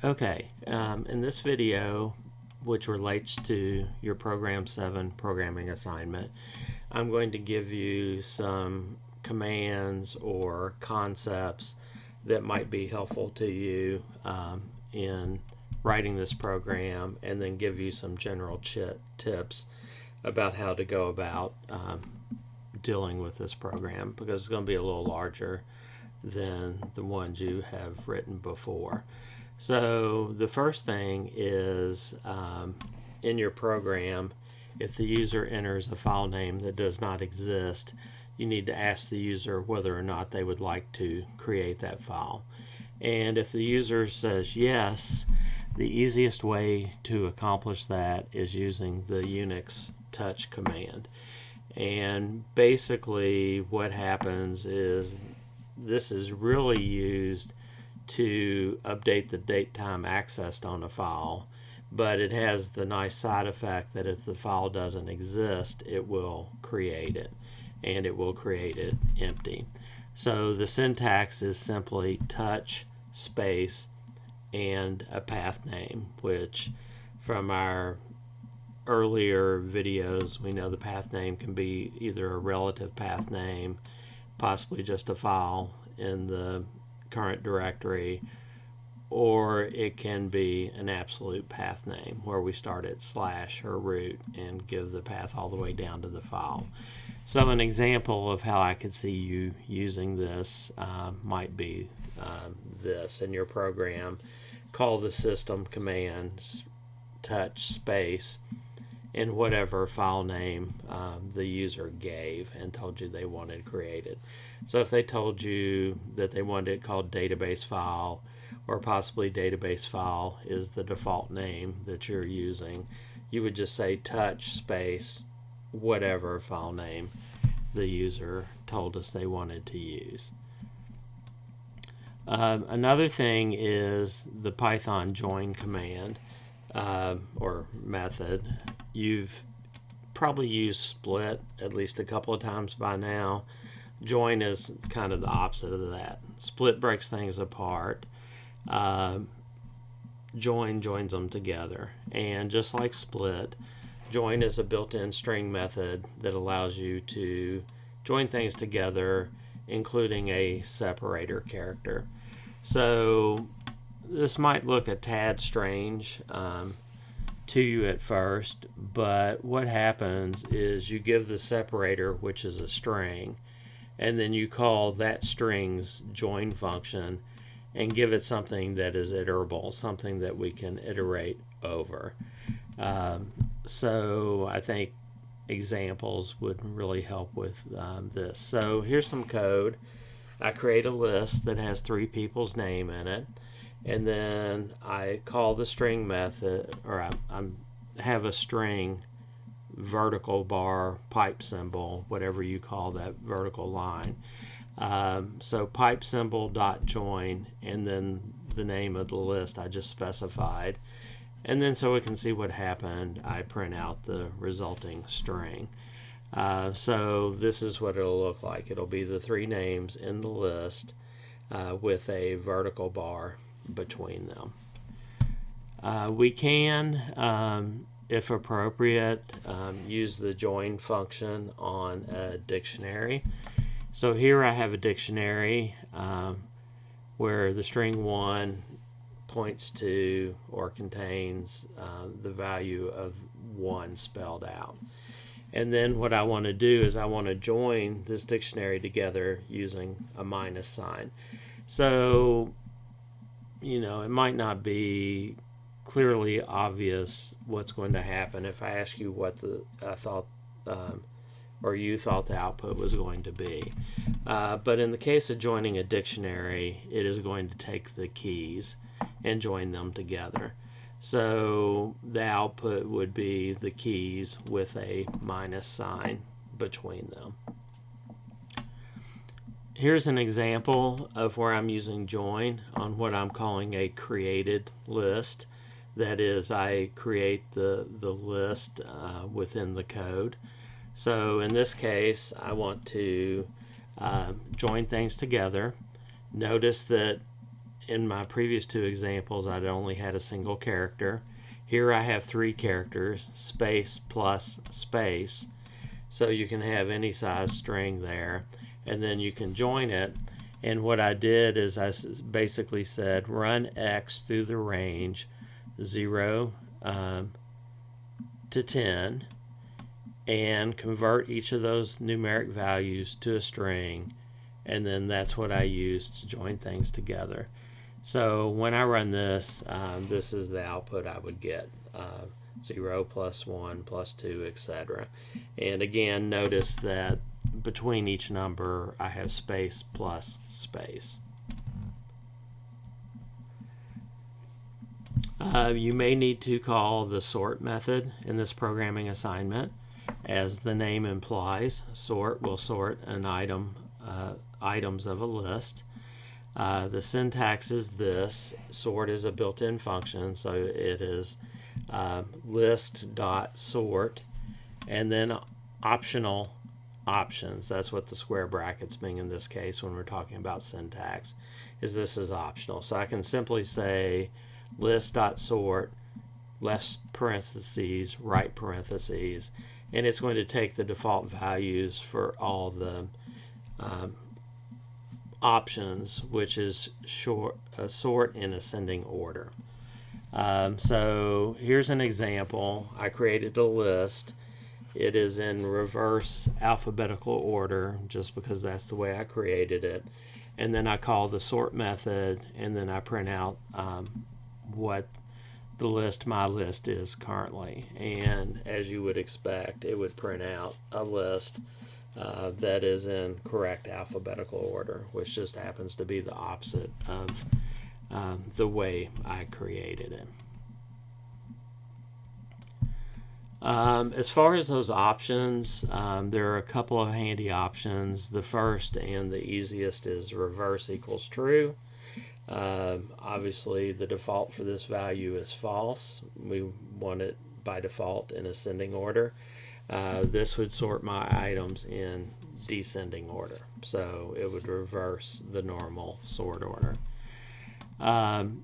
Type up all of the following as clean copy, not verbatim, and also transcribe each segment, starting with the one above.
Okay, in this video, which relates to your Program 7 programming assignment, I'm going to give you some commands or concepts that might be helpful to you in writing this program, and then give you some general tips about how to go about dealing with this program, because it's going to be a little larger than the ones you have written before. So the first thing is, in your program, if the user enters a file name that does not exist, you need to ask the user whether or not they would like to create that file. And if the user says yes, the easiest way to accomplish that is using the Unix touch command. And basically what happens is this is really used to update the date time accessed on a file, but it has the nice side effect that if the file doesn't exist, it will create it, and it will create it empty. So the syntax is simply touch space and a path name, which from our earlier videos we know the path name can be either a relative path name, possibly just a file in the current directory, or it can be an absolute path name where we start at slash or root and give the path all the way down to the file. So an example of how I could see you using this might be this in your program. Call the system command touch space in whatever file name the user gave and told you they wanted created. So if they told you that they wanted it called database file, or possibly database file is the default name that you're using, you would just say touch space whatever file name the user told us they wanted to use. Another thing is the Python join command or method. You've probably used split at least a couple of times by now. Join is kind of the opposite of that. Split breaks things apart. Join joins them together. And just like split, join is a built-in string method that allows you to join things together, including a separator character. So this might look a tad strange to you at first, but what happens is you give the separator, which is a string, and then you call that string's join function and give it something that is iterable, something that we can iterate over. So I think examples would really help with this. So here's some code. I create a list that has 3 people's name in it, and then I call the string method, or I have a string vertical bar pipe symbol, whatever you call that vertical line. So pipe symbol dot join, and then the name of the list I just specified, and then so we can see what happened, I print out the resulting string. So this is what it'll look like. It'll be the 3 names in the list with a vertical bar between them. We can, if appropriate, use the join function on a dictionary. So here I have a dictionary where the string 1 points to or contains the value of 1 spelled out. And then what I want to do is I want to join this dictionary together using a minus sign. So, you know, it might not be clearly obvious what's going to happen if I ask you what I thought or you thought the output was going to be. But in the case of joining a dictionary, it is going to take the keys and join them together. So the output would be the keys with a minus sign between them. Here's an example of where I'm using join on what I'm calling a created list. That is, I create the list within the code. So in this case, I want to join things together. Notice that in my previous two examples, I'd only had a single character. Here I have 3 characters, space plus space. So you can have any size string there, and then you can join it. And what I did is I basically said run x through the range 0 to 10 and convert each of those numeric values to a string, and then that's what I use to join things together. So when I run this, this is the output I would get. 0 plus 1 plus 2, etc. And again, notice that between each number I have space plus space. You may need to call the sort method in this programming assignment. As the name implies, sort will sort an items of a list. The syntax is this. Sort is a built-in function, so it is list.sort, and then optional options. That's what the square brackets mean in this case when we're talking about syntax, is this is optional. So I can simply say list.sort, left parentheses, right parentheses, and it's going to take the default values for all the options, which is sort in ascending order. So here's an example. I created a list. It is in reverse alphabetical order just because that's the way I created it. And then I call the sort method, and then I print out what the list, my list, is currently. And as you would expect, it would print out a list that is in correct alphabetical order, which just happens to be the opposite of the way I created it. As far as those options, there are a couple of handy options. The first and the easiest is reverse equals true. Obviously the default for this value is false. We want it by default in ascending order. This would sort my items in descending order, so it would reverse the normal sort order.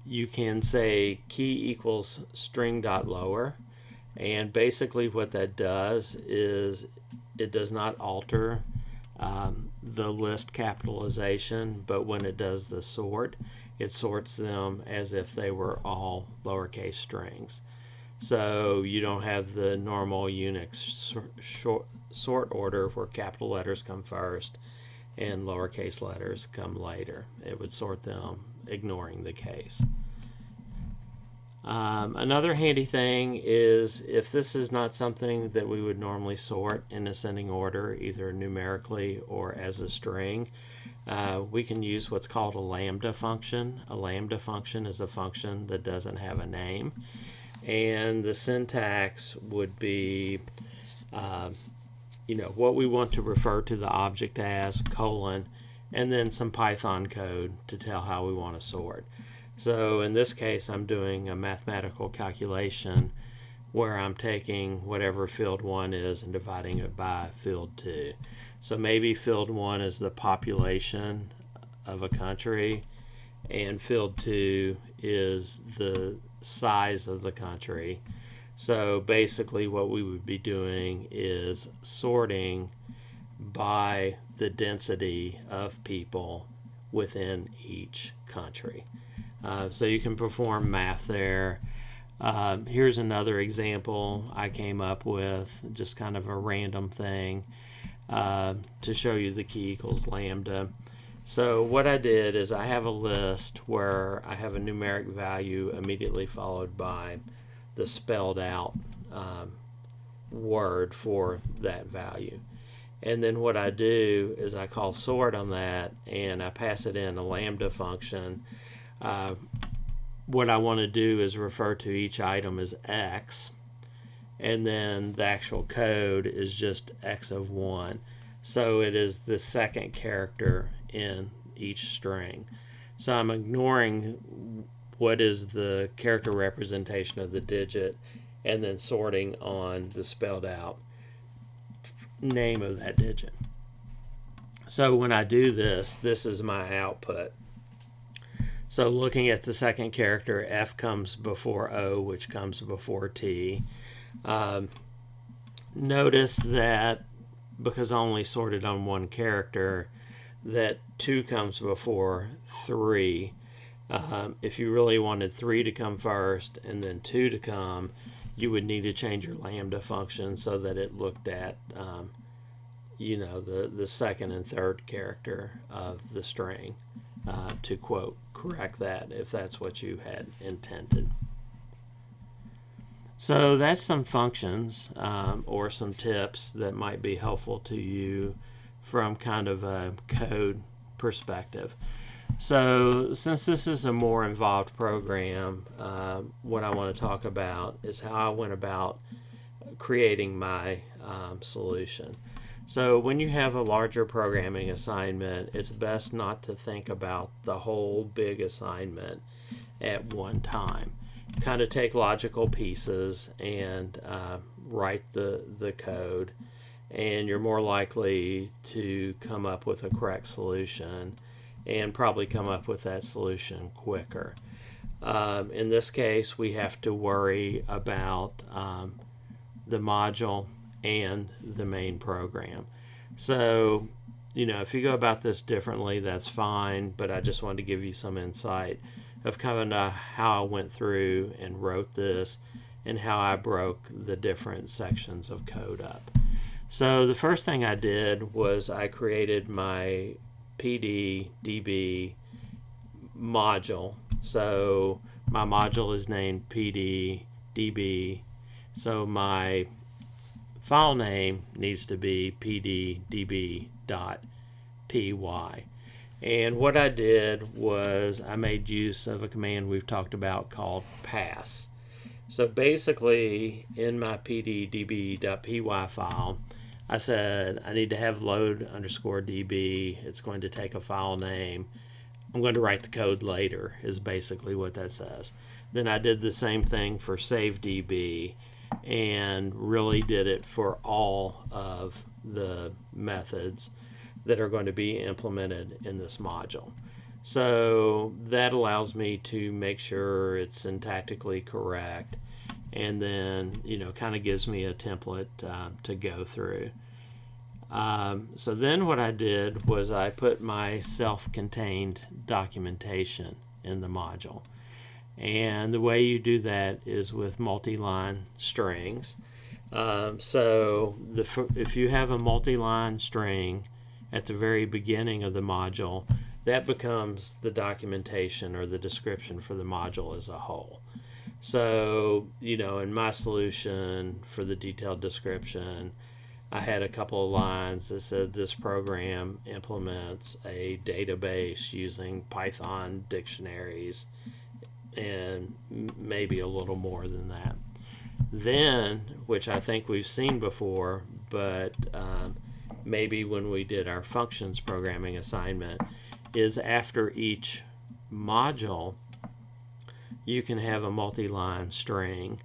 You can say key equals string dot lower, and basically what that does is it does not alter the list capitalization, but when it does the sort, it sorts them as if they were all lowercase strings. So you don't have the normal Unix sort order where capital letters come first and lowercase letters come later. It would sort them ignoring the case. Another handy thing is if this is not something that we would normally sort in ascending order, either numerically or as a string, we can use what's called a lambda function. A lambda function is a function that doesn't have a name, and the syntax would be what we want to refer to the object as, colon, and then some Python code to tell how we want to sort. So in this case, I'm doing a mathematical calculation where I'm taking whatever field 1 is and dividing it by field 2. So maybe field 1 is the population of a country, and field 2 is the size of the country. So basically what we would be doing is sorting by the density of people within each country. So you can perform math there. Here's another example I came up with, just kind of a random thing to show you the key equals lambda. So what I did is I have a list where I have a numeric value immediately followed by the spelled out word for that value. And then what I do is I call sort on that, and I pass it in a lambda function. What I want to do is refer to each item as x, and then the actual code is just x of 1. So it is the second character in each string. So I'm ignoring what is the character representation of the digit and then sorting on the spelled out name of that digit. So when I do this, this is my output. So looking at the second character, F comes before O, which comes before T. Notice that because I only sorted on one character, that 2 comes before 3. If you really wanted 3 to come first and then 2 to come, you would need to change your lambda function so that it looked at the second and third character of the string to quote correct that if that's what you had intended. So that's some functions or some tips that might be helpful to you from kind of a code perspective. So since this is a more involved program, what I want to talk about is how I went about creating my solution. So when you have a larger programming assignment, it's best not to think about the whole big assignment at one time. Kind of take logical pieces and write the code, and you're more likely to come up with a correct solution and probably come up with that solution quicker. In this case, we have to worry about the module and the main program. So, if you go about this differently, that's fine, but I just wanted to give you some insight of kind of how I went through and wrote this and how I broke the different sections of code up. So the first thing I did was I created my PDDB module. So my module is named PDDB. So my file name needs to be pddb.py. And what I did was I made use of a command we've talked about called pass. So basically in my pddb.py file, I said I need to have load_db. It's going to take a file name. I'm going to write the code later is basically what that says. Then I did the same thing for savedb and really did it for all of the methods that are going to be implemented in this module. So that allows me to make sure it's syntactically correct, and then kind of gives me a template to go through. So then what I did was I put my self-contained documentation in the module. And the way you do that is with multi-line strings. So if you have a multi-line string at the very beginning of the module, that becomes the documentation or the description for the module as a whole. So, in my solution for the detailed description, I had a couple of lines that said this program implements a database using Python dictionaries and maybe a little more than that. Then, which I think we've seen before, but maybe when we did our functions programming assignment, is after each module you can have a multi-line string.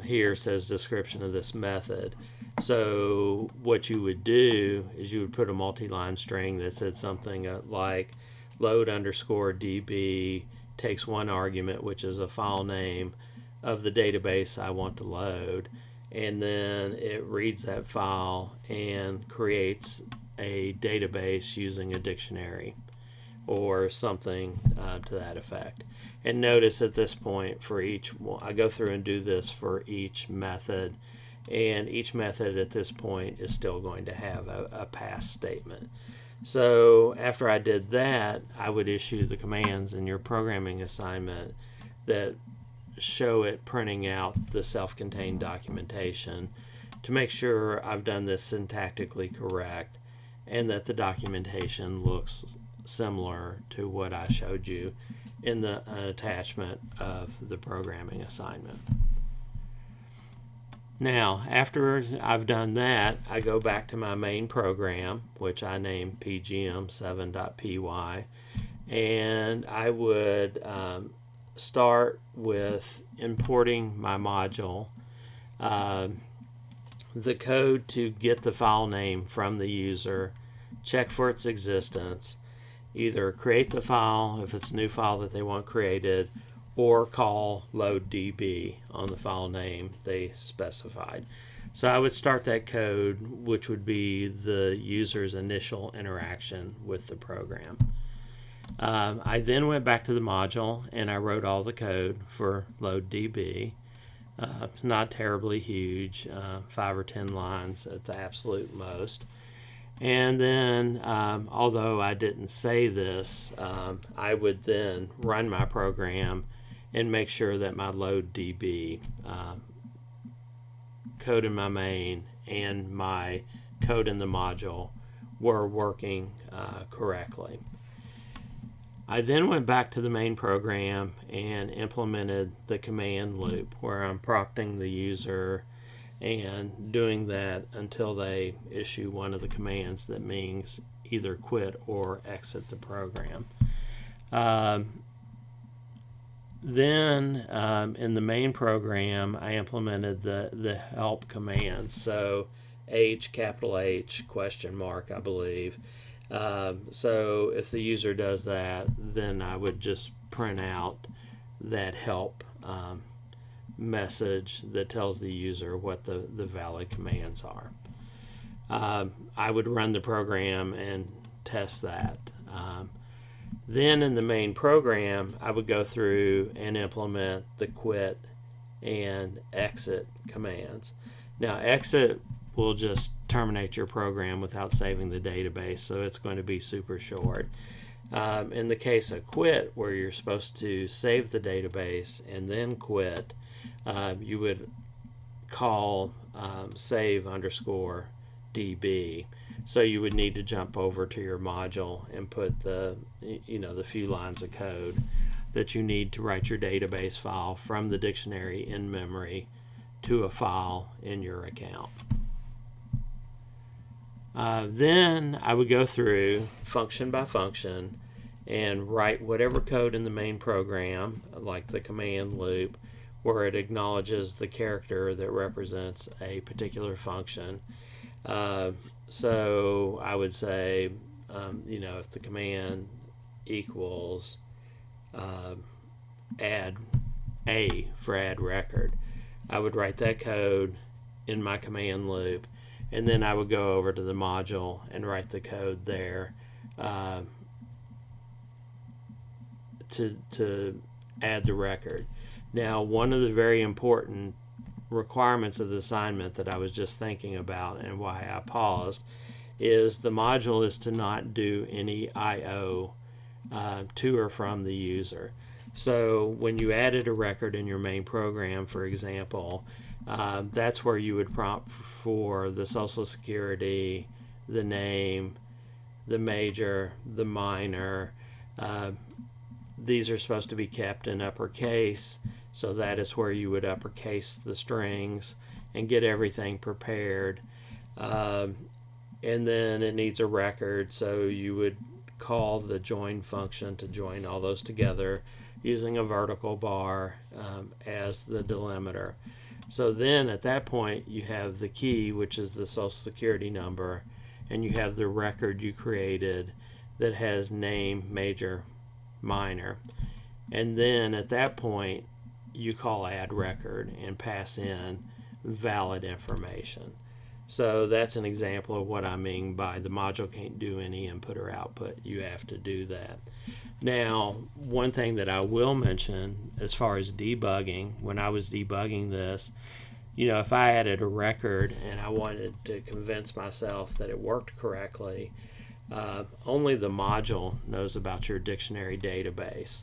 Here says description of this method. So what you would do is you would put a multi-line string that said something like load_db takes one argument, which is a file name of the database I want to load, and then it reads that file and creates a database using a dictionary or something to that effect. And notice at this point for each, I go through and do this for each method, and each method at this point is still going to have a pass statement. So after I did that, I would issue the commands in your programming assignment that show it printing out the self-contained documentation to make sure I've done this syntactically correct and that the documentation looks similar to what I showed you in the attachment of the programming assignment. Now, after I've done that, I go back to my main program, which I named PGM7.py, and I would start with importing my module, the code to get the file name from the user, check for its existence, either create the file if it's a new file that they want created, or call load DB on the file name they specified. So I would start that code, which would be the user's initial interaction with the program. I then went back to the module and I wrote all the code for load DB. Not terribly huge, 5 or 10 lines at the absolute most. And then, although I didn't say this, I would then run my program and make sure that my load DB code in my main and my code in the module were working correctly. I then went back to the main program and implemented the command loop where I'm prompting the user and doing that until they issue one of the commands that means either quit or exit the program. Then in the main program, I implemented the help commands. So capital H, question mark, I believe. So if the user does that, then I would just print out that help message that tells the user what the valid commands are. I would run the program and test that. Then in the main program, I would go through and implement the quit and exit commands. Now, exit will just terminate your program without saving the database, so it's going to be super short. In the case of quit, where you're supposed to save the database and then quit, you would call save underscore DB. So you would need to jump over to your module and put the few lines of code that you need to write your database file from the dictionary in memory to a file in your account. Then I would go through function by function and write whatever code in the main program, like the command loop, where it acknowledges the character that represents a particular function. So I would say, if the command equals add A for add record, I would write that code in my command loop, and then I would go over to the module and write the code there to add the record. Now, one of the very important requirements of the assignment that I was just thinking about and why I paused is the module is to not do any I/O to or from the user. So when you added a record in your main program, for example, that's where you would prompt for the Social Security, the name, the major, the minor. These are supposed to be kept in uppercase, so that is where you would uppercase the strings and get everything prepared. And then it needs a record, so you would call the join function to join all those together using a vertical bar as the delimiter. So then at that point you have the key, which is the Social Security number, and you have the record you created that has name, major, minor. And then at that point you call add record and pass in valid information. So that's an example of what I mean by the module can't do any input or output. You have to do that. Now, one thing that I will mention as far as debugging, when I was debugging this, if I added a record and I wanted to convince myself that it worked correctly, only the module knows about your dictionary database.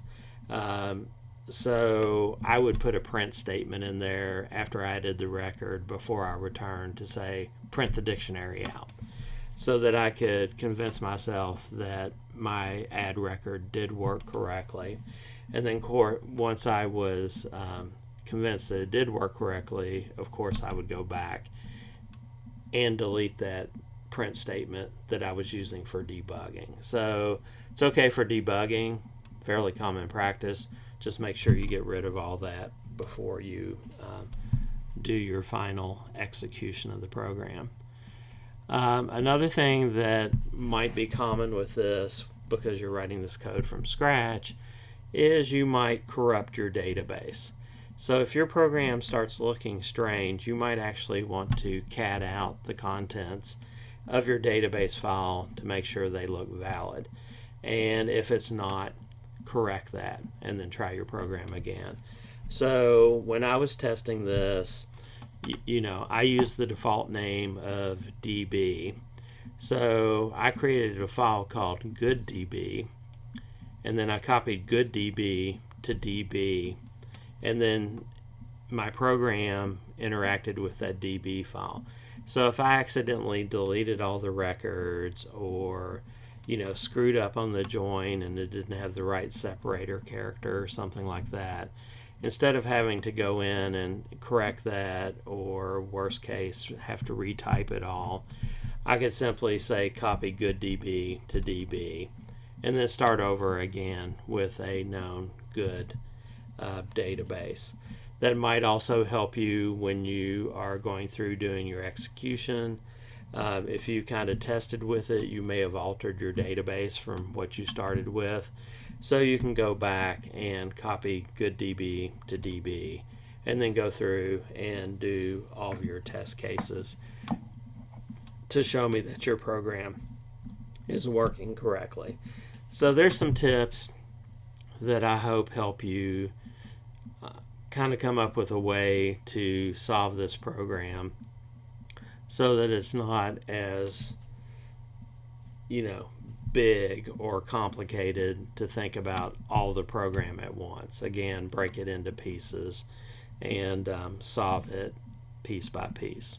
So I would put a print statement in there after I added the record before I returned to say print the dictionary out, so that I could convince myself that my add record did work correctly. And then once I was convinced that it did work correctly, of course I would go back and delete that print statement that I was using for debugging. So it's okay for debugging, fairly common practice. Just make sure you get rid of all that before you do your final execution of the program. Another thing that might be common with this, because you're writing this code from scratch, is you might corrupt your database. So if your program starts looking strange, you might actually want to cat out the contents of your database file to make sure they look valid. And if it's not, correct that and then try your program again. So when I was testing this, I used the default name of DB. So I created a file called gooddb, and then I copied gooddb to DB, and then my program interacted with that DB file. So if I accidentally deleted all the records, or screwed up on the join and it didn't have the right separator character or something like that, instead of having to go in and correct that, or worst case have to retype it all, I could simply say copy gooddb to DB and then start over again with a known good database. That might also help you when you are going through doing your execution. If you kind of tested with it, you may have altered your database from what you started with. So you can go back and copy gooddb to DB and then go through and do all of your test cases to show me that your program is working correctly. So there's some tips that I hope help you kind of come up with a way to solve this program so that it's not as big or complicated to think about all the program at once. Again, break it into pieces and solve it piece by piece.